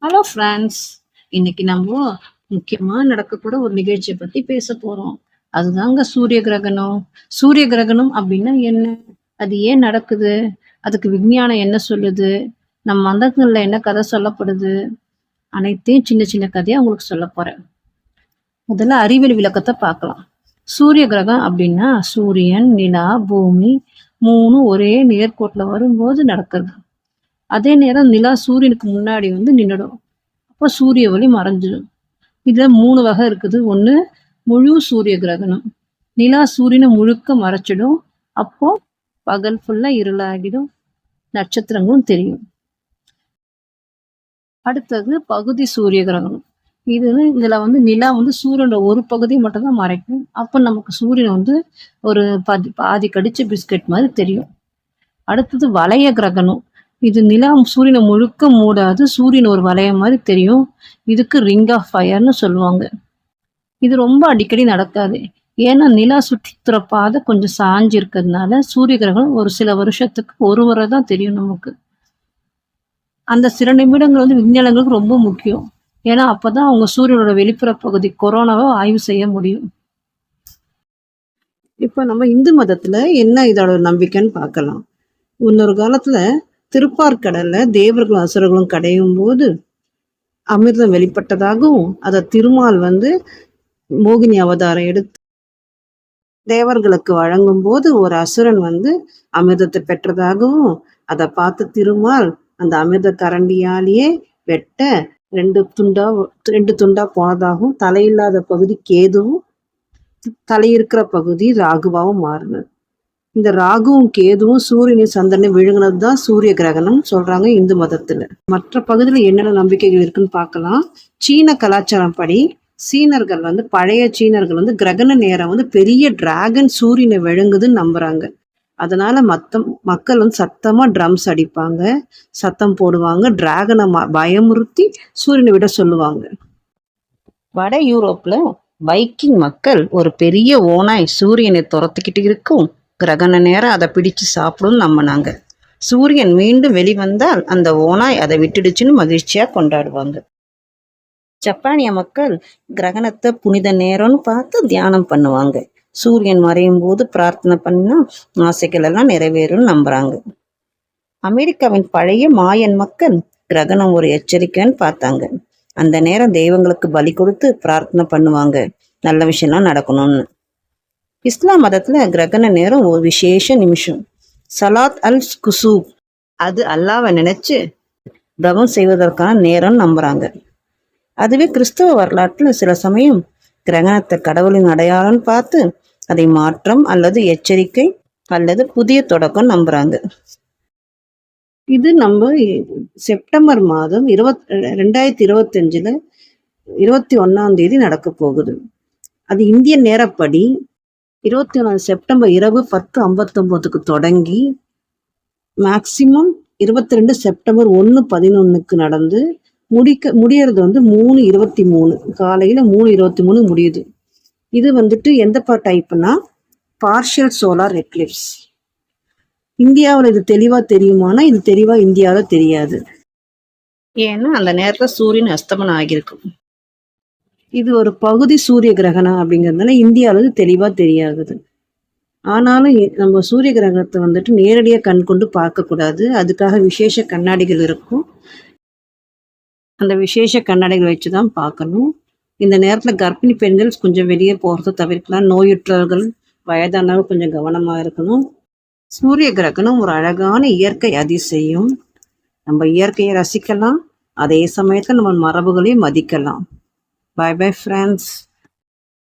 Hello friends. இன்னைக்கு நம்ம முக்கியமா நடக்கக்கூட ஒரு நிகழ்ச்சியை பத்தி பேச போறோம். அதுதாங்க சூரிய கிரகணம். சூரிய கிரகணம் அப்படின்னா என்ன? அது ஏன் நடக்குது? அதுக்கு விஞ்ஞானம் என்ன சொல்லுது? நம்ம மதங்கள்ல என்ன கதை சொல்லப்படுது? அனைத்தையும் சின்ன சின்ன கதையா உங்களுக்கு சொல்ல போறேன். முதல்ல அறிவியல் விளக்கத்தை பார்க்கலாம். சூரிய கிரகம் அப்படின்னா சூரியன், நிலா, பூமி மூணும் ஒரே நேர்கோட்டுல வரும்போது நடக்குது. அதே நேரம் நிலா சூரியனுக்கு முன்னாடி நின்னுடும். அப்போ சூரிய ஒளி மறைஞ்சிடும். இதுல 3 வகை இருக்குது. ஒண்ணு முழு சூரிய கிரகணம். நிலா சூரியனை முழுக்க மறைச்சிடும். அப்போ பகல் ஃபுல்லா இருளாகிடும். நட்சத்திரங்களும் தெரியும். அடுத்தது பகுதி சூரிய கிரகணம். இதுல நிலா சூரியனோட ஒரு பகுதி மட்டும் தான் மறைக்கும். அப்ப நமக்கு சூரியன் ஒரு பாதி கடிச்ச பிஸ்கட் மாதிரி தெரியும். அடுத்தது வளைய கிரகணம். இது நிலா சூரியனை முழுக்க மூடாது. சூரியன் ஒரு வளையம் மாதிரி தெரியும். இதுக்கு ரிங் ஆஃப் ஃபயர்னு சொல்லுவாங்க. இது ரொம்ப அடிக்கடி நடக்காது. ஏன்னா நிலா சுற்றுற பாதை கொஞ்சம் சாஞ்சு இருக்கிறதுனால சூரிய கிரகணம் ஒரு சில வருஷத்துக்கு ஒரு முறை தான் தெரியும் நமக்கு. அந்த சில நிமிடங்கள் விஞ்ஞானிகளுக்கு ரொம்ப முக்கியம். ஏன்னா அப்பதான் அவங்க சூரியனோட வெளிப்புற பகுதி கொரோனாவை ஆய்வு செய்ய முடியும். இப்ப நம்ம இந்து மதத்துல என்ன இதோட நம்பிக்கைன்னு பார்க்கலாம். இன்னொரு காலத்துல திருப்பார்கடல்ல தேவர்களும் அசுரர்களும் கடையும் போது அமிர்தம் வெளிப்பட்டதாகவும் அதை திருமால் மோகினி அவதாரம் எடுத்து தேவர்களுக்கு வழங்கும் போது ஒரு அசுரன் அமிர்தத்தை பெற்றதாகவும் அதை பார்த்து திருமால் அந்த அமிர்த கரண்டியாலேயே வெட்ட ரெண்டு துண்டா போனதாகவும் தலையில்லாத பகுதி கேதுவும் தலையிருக்கிற பகுதி ராகுவாவும் மாறினது. இந்த ராகுவும் கேதுவும் சூரியனின் சந்திரனை விழுங்கினதுதான் சூரிய கிரகணம் சொல்றாங்க இந்து மதத்துல. மற்ற பகுதியில் என்னென்ன நம்பிக்கைகள் இருக்குன்னு பார்க்கலாம். சீன கலாச்சாரம் படி சீனர்கள் பழைய சீனர்கள் கிரகண நேரம் பெரிய டிராகன் சூரியனை விழுங்குதுன்னு நம்புறாங்க. அதனால மக்கள் சத்தமா ட்ரம்ஸ் அடிப்பாங்க, சத்தம் போடுவாங்க, டிராகனை பயமுறுத்தி சூரியனை விட சொல்லுவாங்க. வட யூரோப்ல வைக்கிங் மக்கள் ஒரு பெரிய ஓனாய் சூரியனை துரத்துக்கிட்டு இருக்கும். கிரகண நேரம் அதை பிடிச்சு சாப்பிடும் நம்பினாங்க. சூரியன் மீண்டும் வெளிவந்தால் அந்த ஓனாய் அதை விட்டுடுச்சுன்னு மகிழ்ச்சியா கொண்டாடுவாங்க. ஜப்பானிய மக்கள் கிரகணத்தை புனித நேரம்னு பார்த்து தியானம் பண்ணுவாங்க. சூரியன் மறையும் போது பிரார்த்தனை பண்ணா ஆசைகள் எல்லாம் நிறைவேறும்னு நம்புறாங்க. அமெரிக்காவின் பழைய மாயன் மக்கள் கிரகணம் ஒரு எச்சரிக்கைன்னு பார்த்தாங்க. அந்த நேரம் தெய்வங்களுக்கு பலி கொடுத்து பிரார்த்தனை பண்ணுவாங்க, நல்ல விஷயம்லாம் நடக்கணும்னு. இஸ்லாம் மதத்துல கிரகண நேரம் ஒரு விசேஷ நிமிஷம், சலாத் அல் குசூப். அது அல்லாவை நினைச்சு தவம் செய்வதற்கான நேரம் நம்புறாங்க. அதுவே கிறிஸ்தவ வரலாற்றுல சில சமயம் கிரகணத்தை கடவுளின் அடையாளம் பார்த்து அதை மாற்றம் அல்லது எச்சரிக்கை அல்லது புதிய தொடக்கம் நம்புறாங்க. இது நம்ம செப்டம்பர் மாதம் 2025 21 நடக்க போகுது. அது இந்திய நேரப்படி 21 செப்டம்பர் இரவு 10:59 தொடங்கி மேக்சிமம் 22 செப்டம்பர் 1:11 நடந்து முடியறது 3:23 காலையில 3:23 முடியுது. இது எந்த டைப்னா பார்ஷியல் சோலார் எக்லிப்ஸ். இந்தியாவில் இது தெளிவா தெரியுமானா இது தெளிவா இந்தியாவில் தெரியாது. ஏன்னா அந்த நேரத்துல சூரியன் அஸ்தமனம் ஆகியிருக்கும். இது ஒரு பகுதி சூரிய கிரகணம் அப்படிங்கிறதுனால இந்தியாவில் தெளிவா தெரியாகுது. ஆனாலும் நம்ம சூரிய கிரகணத்தை நேரடியா கண் கொண்டு பார்க்க கூடாது. அதுக்காக விசேஷ கண்ணாடிகள் இருக்கும். அந்த விசேஷ கண்ணாடிகள் வச்சுதான் பார்க்கணும். இந்த நேரத்துல கர்ப்பிணி பெண்கள் கொஞ்சம் வெளியே போறதை தவிர்க்கலாம். நோயுற்றவர்கள், வயதானவர்கள் கொஞ்சம் கவனமா இருக்கணும். சூரிய கிரகணம் ஒரு அழகான இயற்கை அதிசயம். நம்ம இயற்கையை ரசிக்கலாம், அதே சமயத்துல நம்ம மரபுகளையும் மதிக்கலாம். Bye bye friends.